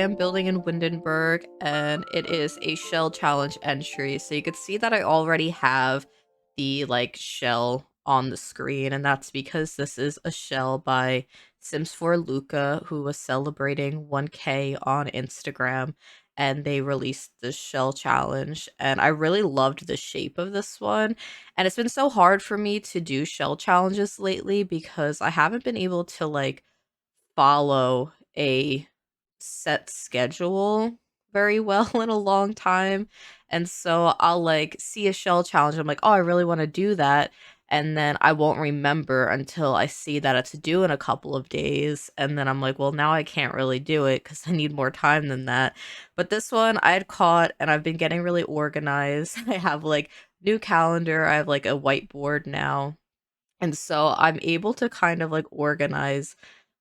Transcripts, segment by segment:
am building in Windenburg, and it is a shell challenge entry. So you could see that I already have the shell on the screen, and that's because this is a shell by Sims 4 Luca, who was celebrating 1K on Instagram, and they released the shell challenge. And I really loved the shape of this one. And it's been so hard for me to do shell challenges lately because I haven't been able to follow a set schedule very well in a long time. And so I'll see a shell challenge. I'm like, oh, I really want to do that. And then I won't remember until I see that it's due in a couple of days. And then I'm like, well, now I can't really do it because I need more time than that. But this one I had caught and I've been getting really organized. I have new calendar. I have a whiteboard now. And so I'm able to kind of organize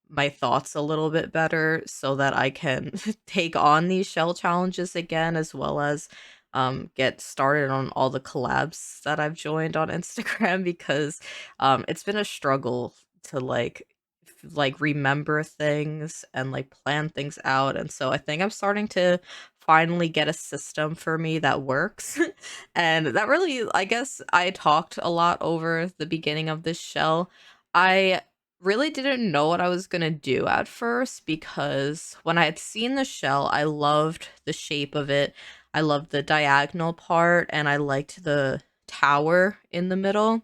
my thoughts a little bit better so that I can take on these shell challenges again, as well as get started on all the collabs that I've joined on Instagram because it's been a struggle to remember things and plan things out. And so I think I'm starting to finally get a system for me that works. And that really, I guess I talked a lot over the beginning of this shell. I really didn't know what I was gonna do at first because when I had seen the shell, I loved the shape of it. I loved the diagonal part and I liked the tower in the middle.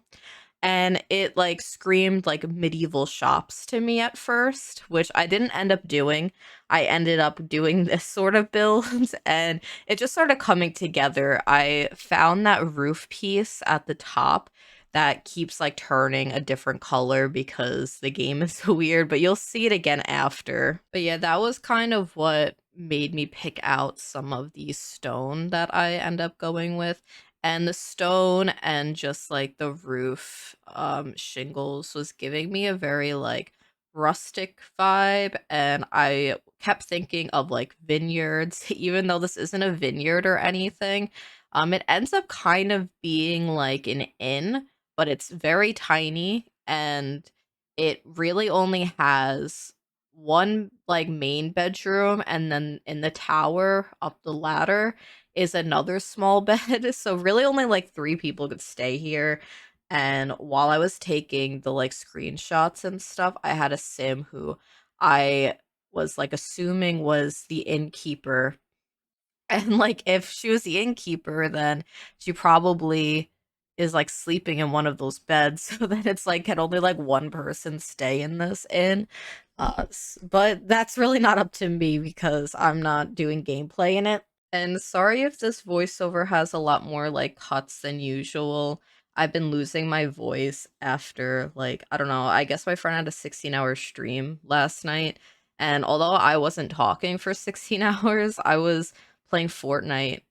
And it screamed medieval shops to me at first, which I didn't end up doing. I ended up doing this sort of build and it just started coming together. I found that roof piece at the top that keeps turning a different color because the game is so weird, but you'll see it again after. But yeah, that was kind of what made me pick out some of the stone that I end up going with. And the stone and just the roof shingles was giving me a very rustic vibe, and I kept thinking of vineyards even though this isn't a vineyard or anything. It ends up kind of being an inn, but it's very tiny and it really only has one main bedroom, and then in the tower up the ladder is another small bed. So really only 3 people could stay here. And while I was taking the screenshots and stuff, I had a sim who I was assuming was the innkeeper. And if she was the innkeeper, then she probably is sleeping in one of those beds so that it's can only one person stay in this inn. But that's really not up to me because I'm not doing gameplay in it. And sorry if this voiceover has a lot more cuts than usual. I've been losing my voice after I don't know, I guess my friend had a 16-hour stream last night. And although I wasn't talking for 16 hours, I was playing Fortnite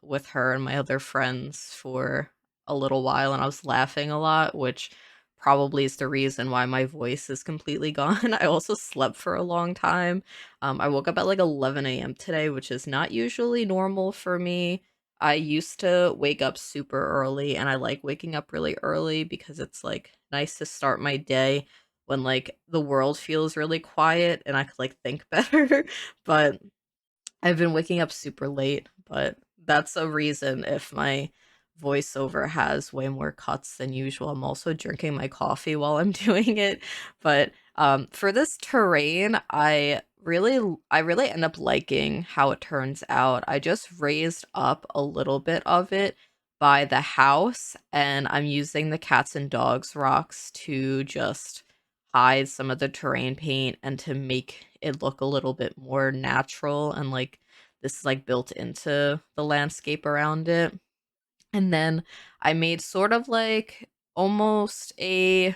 with her and my other friends for a little while, and I was laughing a lot, which probably is the reason why my voice is completely gone. I also slept for a long time. I woke up at 11 a.m. today, which is not usually normal for me. I used to wake up super early, and I like waking up really early because it's nice to start my day when the world feels really quiet and I could think better. But I've been waking up super late, but that's a reason if my voiceover has way more cuts than usual. I'm also drinking my coffee while I'm doing it. But for this terrain, I really end up liking how it turns out. I just raised up a little bit of it by the house, and I'm using the cats and dogs rocks to just hide some of the terrain paint and to make it look a little bit more natural, and this is built into the landscape around it. And then I made sort of almost a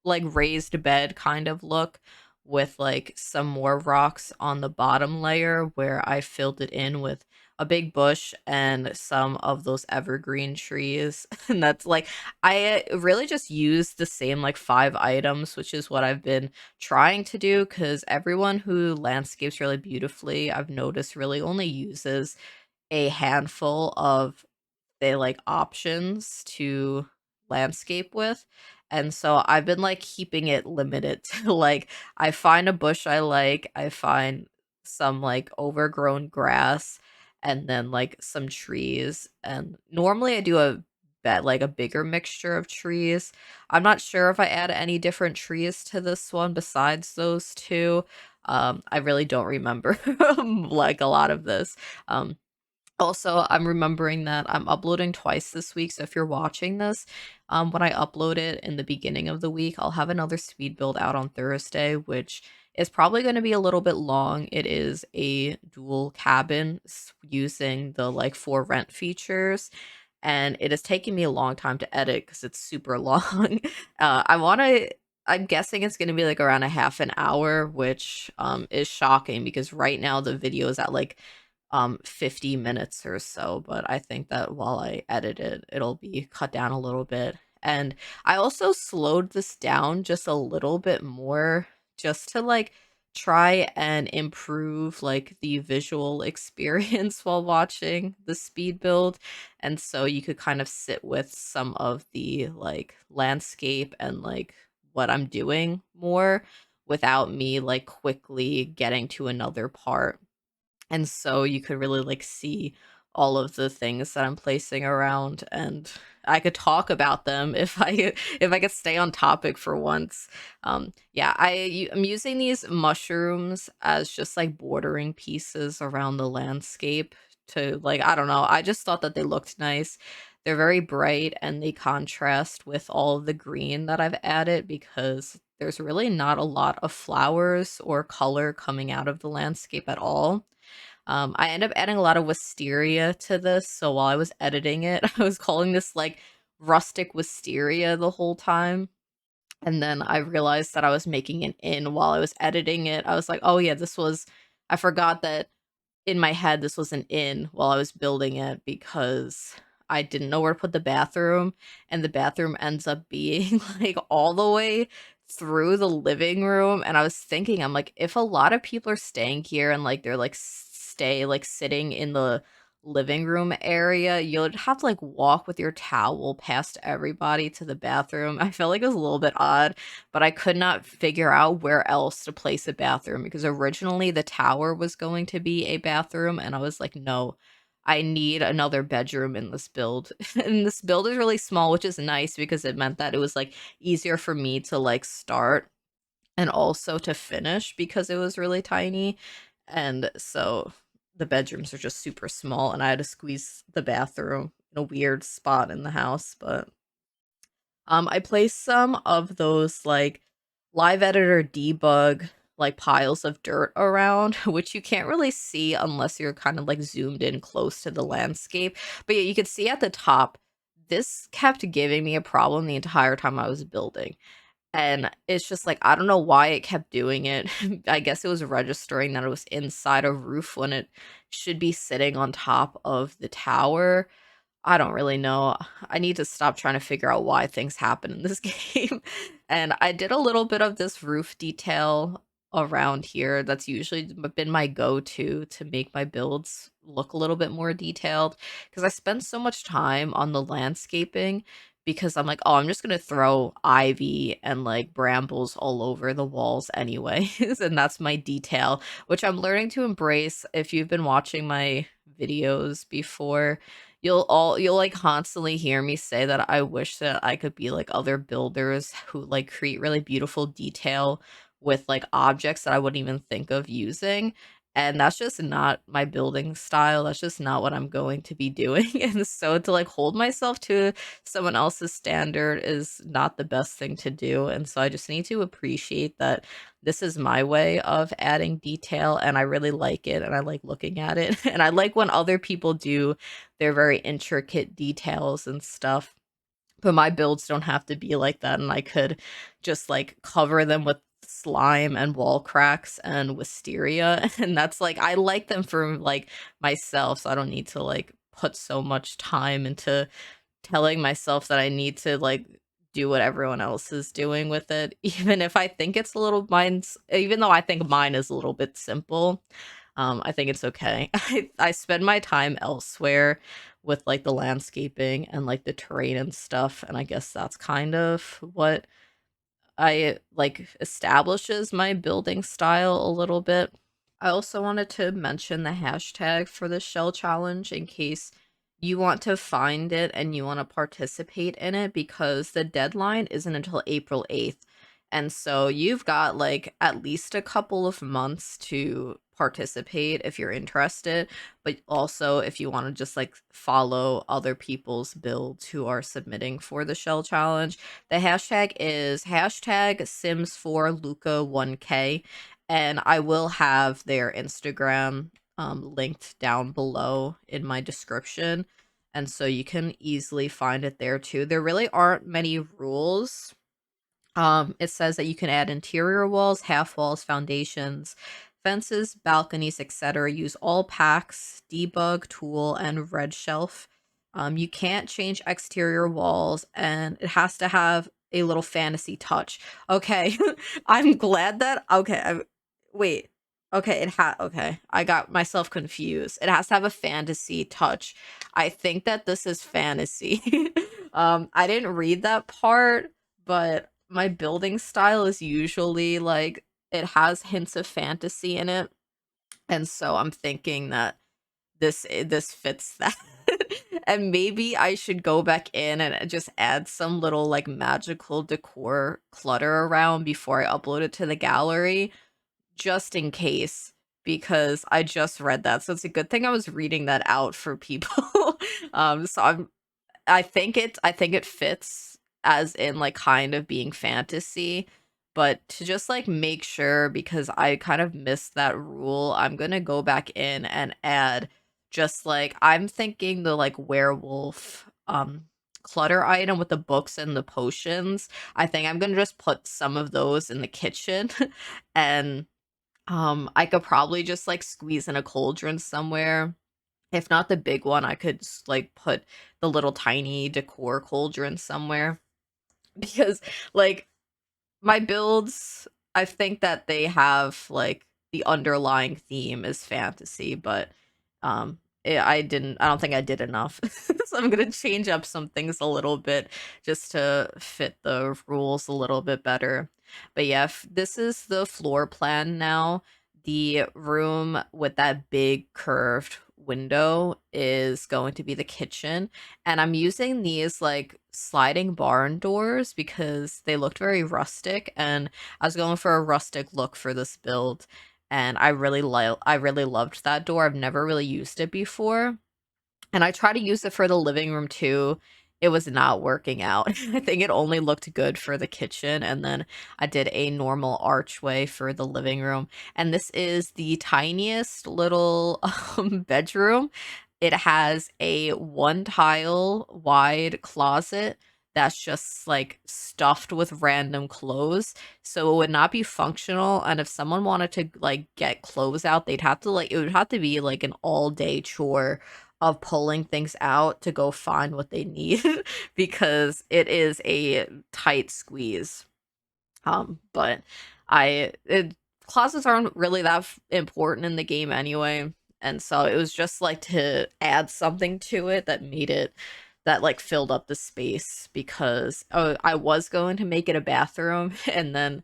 raised bed kind of look with some more rocks on the bottom layer where I filled it in with a big bush and some of those evergreen trees. And that's I really just used the same 5 items, which is what I've been trying to do because everyone who landscapes really beautifully, I've noticed, really only uses a handful of they options to landscape with. And so I've been keeping it limited to I find a bush I find some like overgrown grass, and then like some trees. And normally I do a bet like a bigger mixture of trees. I'm not sure if I add any different trees to this one besides those two. I really don't remember like a lot of this. Um, Also, I'm remembering that I'm uploading twice this week, so if you're watching this, when I upload it in the beginning of the week, I'll have another speed build out on Thursday, which is probably going to be a little bit long. It is a dual cabin using the like for rent features, and it is taking me a long time to edit because it's super long. I want to. I'm guessing it's going to be like around a half an hour, which is shocking because right now the video is at like 50 minutes or so, but I think that while I edit it, it'll be cut down a little bit. And I also slowed this down just a little bit more just to like try and improve like the visual experience while watching the speed build. And so you could kind of sit with some of the like landscape and like what I'm doing more without me like quickly getting to another part, and so you could really like see all of the things that I'm placing around, and I could talk about them if I if I could stay on topic for once. Yeah, I'm using these mushrooms as just like bordering pieces around the landscape to like, I don't know, I just thought that they looked nice. They're very bright and they contrast with all of the green that I've added because there's really not a lot of flowers or color coming out of the landscape at all. I end up adding a lot of wisteria to this, so while I was editing it, I was calling this like rustic wisteria the whole time. And then I realized that I was making an inn while I was editing it. I was like, oh yeah, I forgot that in my head this was an inn while I was building it because I didn't know where to put the bathroom, and the bathroom ends up being like all the way through the living room. And I was thinking, I'm like, if a lot of people are staying here and like they're like stay like sitting in the living room area, you'll have to like walk with your towel past everybody to the bathroom. I felt like it was a little bit odd, but I could not figure out where else to place a bathroom because originally the tower was going to be a bathroom, and I was like, no, I need another bedroom in this build. And this build is really small, which is nice because it meant that it was like easier for me to like start and also to finish because it was really tiny. And so the bedrooms are just super small, and I had to squeeze the bathroom in a weird spot in the house, but I placed some of those like live editor debug like piles of dirt around, which you can't really see unless you're kind of like zoomed in close to the landscape. But yeah, you can see at the top, this kept giving me a problem the entire time I was building. And it's just like, I don't know why it kept doing it. I guess it was registering that it was inside a roof when it should be sitting on top of the tower. I don't really know. I need to stop trying to figure out why things happen in this game. And I did a little bit of this roof detail around here. That's usually been my go-to to make my builds look a little bit more detailed because I spend so much time on the landscaping because I'm like, oh, I'm just gonna throw ivy and like brambles all over the walls anyways, and that's my detail, which I'm learning to embrace. If you've been watching my videos before, you'll like constantly hear me say that I wish that I could be like other builders who like create really beautiful detail with like objects that I wouldn't even think of using. And that's just not my building style. That's just not what I'm going to be doing. And so to like hold myself to someone else's standard is not the best thing to do. And so I just need to appreciate that this is my way of adding detail, and I really like it, and I like looking at it. And I like when other people do their very intricate details and stuff. But my builds don't have to be like that, and I could just like cover them with slime and wall cracks and wisteria. And that's like, I like them for like myself, so I don't need to like put so much time into telling myself that I need to like do what everyone else is doing with it, even if I think it's a little mine's even though I think mine is a little bit simple. I think it's okay. I spend my time elsewhere with like the landscaping and like the terrain and stuff, and I guess that's kind of what I like establishes my building style a little bit. I also wanted to mention the hashtag for the shell challenge in case you want to find it and you want to participate in it, because the deadline isn't until April 8th. And so you've got like at least a couple of months to participate if you're interested, but also if you want to just like follow other people's builds who are submitting for the shell challenge. The hashtag is hashtag Sims4Luca1K, and I will have their Instagram linked down below in my description. And so you can easily find it there too. There really aren't many rules. It says that you can add interior walls, half walls, foundations, fences, balconies, etc. Use all packs, debug, tool, and red shelf. You can't change exterior walls, and it has to have a little fantasy touch. Okay, I'm glad that. Okay, wait. Okay, okay. I got myself confused. It has to have a fantasy touch. I think that this is fantasy. I didn't read that part, but my building style is usually like it has hints of fantasy in it, and so I'm thinking that this fits that. And maybe I should go back in and just add some little like magical decor clutter around before I upload it to the gallery, just in case, because I just read that. So it's a good thing I was reading that out for people. So I think it fits as in like kind of being fantasy, but to just like make sure, because I kind of missed that rule, I'm gonna go back in and add just like I'm thinking the like werewolf clutter item with the books and the potions. I think I'm gonna just put some of those in the kitchen and I could probably just like squeeze in a cauldron somewhere. If not the big one, I could like put the little tiny decor cauldron somewhere. Because like my builds, I think that they have like the underlying theme is fantasy, but I don't think I did enough. So I'm gonna change up some things a little bit just to fit the rules a little bit better. But yeah, this is the floor plan now. The room with that big curved window is going to be the kitchen, and I'm using these like sliding barn doors because they looked very rustic, and I was going for a rustic look for this build, and I really loved that door. I've never really used it before, and I tried to use it for the living room too. It was not working out. I think it only looked good for the kitchen, and then I did a normal archway for the living room. And this is the tiniest little bedroom. It has a one tile wide closet that's just like stuffed with random clothes. So it would not be functional. And if someone wanted to like get clothes out, they'd have to like, it would have to be like an all day chore of pulling things out to go find what they need because it is a tight squeeze. But closets aren't really that important in the game anyway, and so it was just like to add something to it that made it that like filled up the space, because I was going to make it a bathroom and then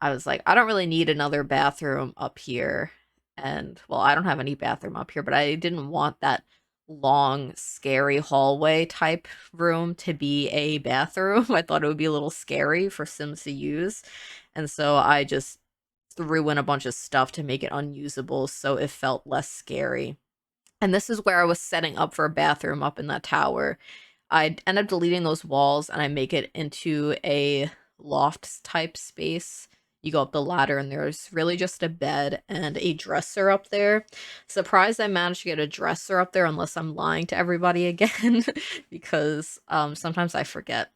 I was like, I don't really need another bathroom up here. And well, I don't have any bathroom up here, but I didn't want that long, scary hallway type room to be a bathroom. I thought it would be a little scary for Sims to use. And so I just threw in a bunch of stuff to make it unusable so it felt less scary. And this is where I was setting up for a bathroom up in that tower. I end up deleting those walls and I make it into a loft type space. You go up the ladder and there's really just a bed and a dresser up there. Surprised I managed to get a dresser up there, unless I'm lying to everybody again, because sometimes I forget.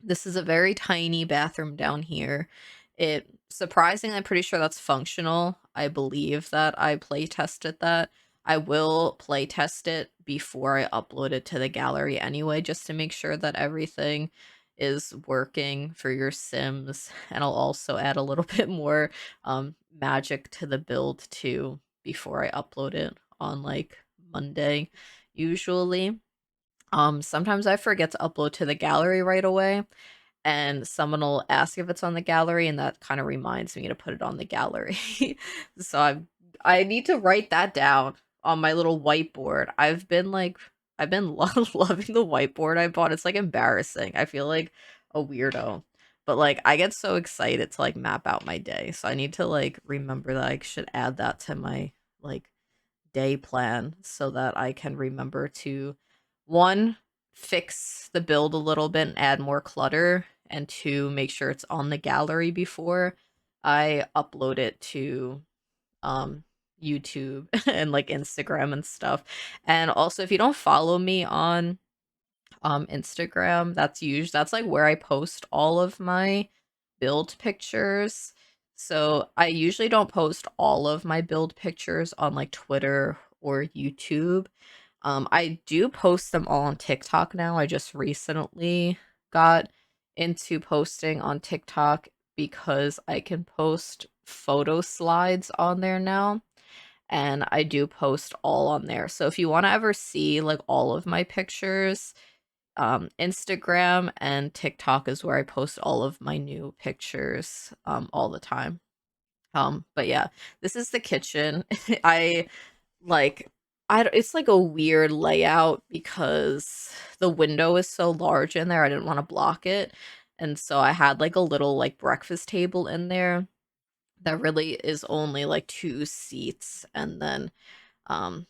This is a very tiny bathroom down here. It surprising, I'm pretty sure that's functional. I believe that I play tested that. I will play test it before I upload it to the gallery anyway, just to make sure that everything is working for your Sims. And I'll also add a little bit more magic to the build too before I upload it on like Monday usually. Sometimes I forget to upload to the gallery right away, and someone will ask if it's on the gallery, and that kind of reminds me to put it on the gallery. So I need to write that down on my little whiteboard. I've been loving the whiteboard I bought. It's like embarrassing. I feel like a weirdo. But like I get so excited to like map out my day. So I need to like remember that I should add that to my like day plan so that I can remember to one, fix the build a little bit and add more clutter, and two, make sure it's on the gallery before I upload it to um YouTube and like Instagram and stuff. And also if you don't follow me on Instagram, that's like where I post all of my build pictures. So I usually don't post all of my build pictures on like Twitter or YouTube. I do post them all on TikTok now. I just recently got into posting on TikTok because I can post photo slides on there now, and I do post all on there. So if you want to ever see like all of my pictures, Instagram and TikTok is where I post all of my new pictures all the time. But yeah, this is the kitchen. I like it's like a weird layout because the window is so large in there. I didn't want to block it. And so I had like a little like breakfast table in there that really is only like two seats, and then um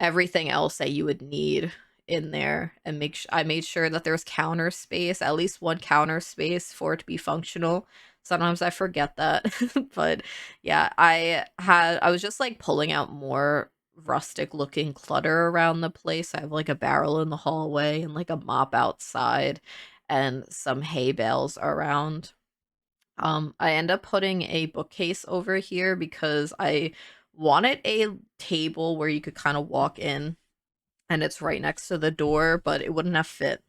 everything else that you would need in there, and I made sure that there's counter space, at least one counter space for it to be functional. Sometimes I forget that. But yeah, I was just like pulling out more rustic looking clutter around the place. I have like a barrel in the hallway and like a mop outside and some hay bales around. I end up putting a bookcase over here because I wanted a table where you could kind of walk in and it's right next to the door, but it wouldn't have fit.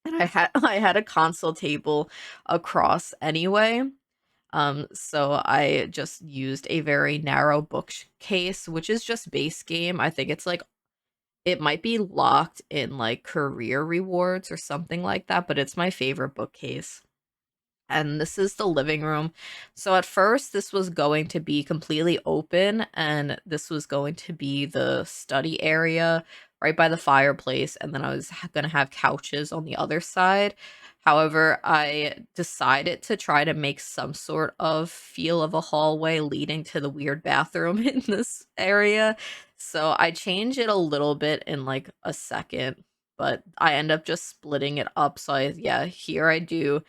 And I had a console table across anyway. So I just used a very narrow bookcase, which is just base game. I think it's like it might be locked in like career rewards or something like that, but it's my favorite bookcase. And this is the living room. So at first, this was going to be completely open, and this was going to be the study area right by the fireplace, and then I was going to have couches on the other side. However, I decided to try to make some sort of feel of a hallway leading to the weird bathroom in this area. So I changed it a little bit in like a second, but I end up just splitting it up. So yeah, here I do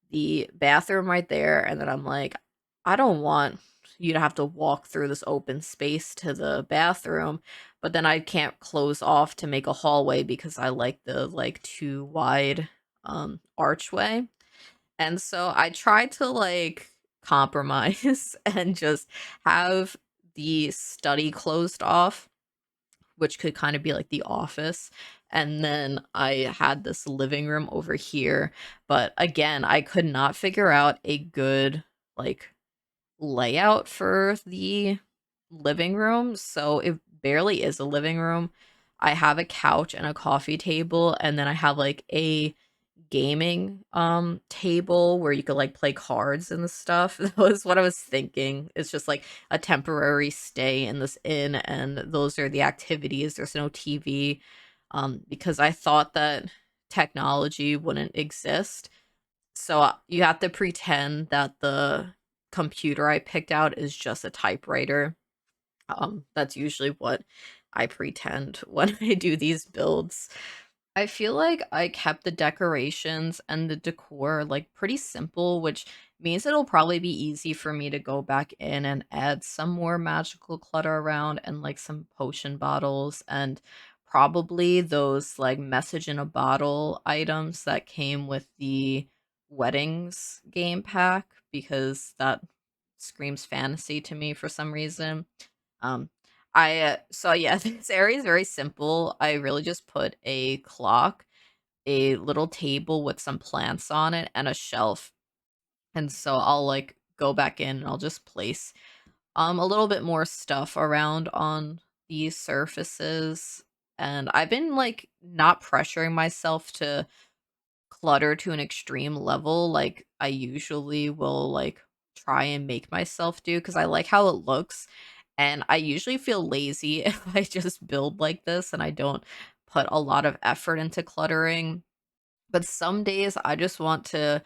the bathroom right there, and then I'm like, I don't want you to have to walk through this open space to the bathroom, but then I can't close off to make a hallway because I like the like too wide archway. And so I tried to like compromise and just have the study closed off, which could kind of be like the office. And then I had this living room over here. But again, I could not figure out a good like layout for the living room. So it barely is a living room. I have a couch and a coffee table, and then I have like a gaming table where you could like play cards and stuff. That was what I was thinking. It's just like a temporary stay in this inn, and those are the activities. There's no TV because I thought that technology wouldn't exist. So you have to pretend that the computer I picked out is just a typewriter. That's usually what I pretend when I do these builds. I feel like I kept the decorations and the decor like pretty simple, which means it'll probably be easy for me to go back in and add some more magical clutter around and like some potion bottles and probably those like message in a bottle items that came with the weddings game pack because that screams fantasy to me for some reason. Um, so yeah, this area is very simple. I really just put a clock, a little table with some plants on it, and a shelf. And so I'll like go back in and I'll just place a little bit more stuff around on these surfaces. And I've been like not pressuring myself to clutter to an extreme level like I usually will like try and make myself do because I like how it looks. And I usually feel lazy if I just build like this and I don't put a lot of effort into cluttering. But some days I just want to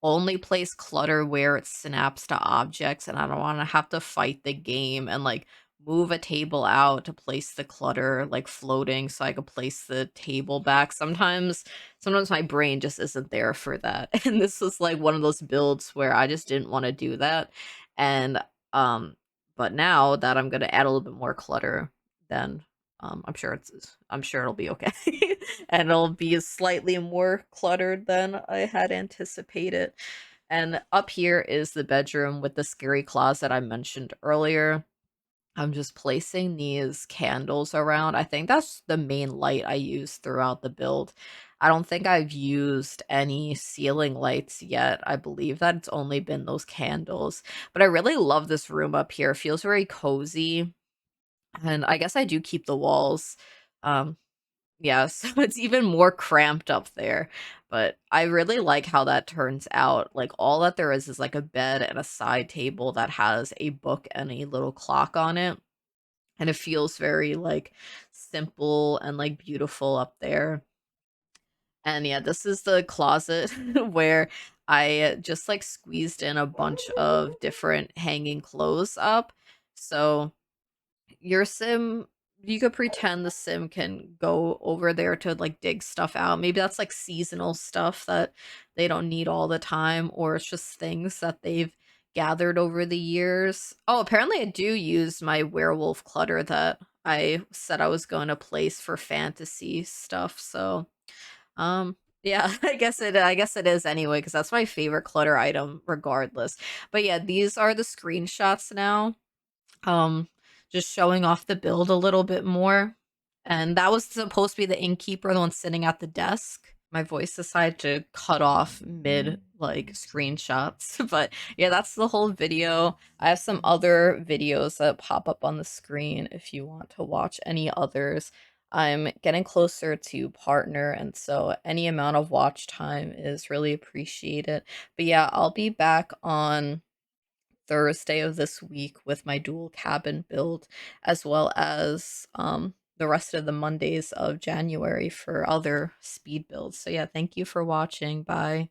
only place clutter where it snaps to objects and I don't want to have to fight the game and like move a table out to place the clutter like floating so I could place the table back. Sometimes my brain just isn't there for that. And this was like one of those builds where I just didn't want to do that. And um but now that I'm going to add a little bit more clutter, then I'm sure it'll be okay. And it'll be slightly more cluttered than I had anticipated. And up here is the bedroom with the scary closet I mentioned earlier. I'm just placing these candles around. I think that's the main light I use throughout the build. I don't think I've used any ceiling lights yet. I believe that it's only been those candles. But I really love this room up here. It feels very cozy. And I guess I do keep the walls. Um, yeah, so it's even more cramped up there, but I really like how that turns out. Like, all that there is like a bed and a side table that has a book and a little clock on it, and it feels very, like, simple and, like, beautiful up there. And, yeah, this is the closet where I just, like, squeezed in a bunch of different hanging clothes up, so your sim you could pretend the sim can go over there to like dig stuff out. Maybe that's like seasonal stuff that they don't need all the time, or it's just things that they've gathered over the years. Oh, apparently I do use my werewolf clutter that I said I was going to place for fantasy stuff. So, yeah, I guess it is anyway cuz that's my favorite clutter item regardless. But yeah, these are the screenshots now, um, just showing off the build a little bit more. And that was supposed to be the innkeeper, the one sitting at the desk. My voice decided to cut off mid like screenshots. But yeah, that's the whole video. I have some other videos that pop up on the screen if you want to watch any others. I'm getting closer to partner, and so any amount of watch time is really appreciated. But yeah, I'll be back on Thursday of this week with my dual cabin build, as well as the rest of the Mondays of January for other speed builds. So yeah, thank you for watching. Bye.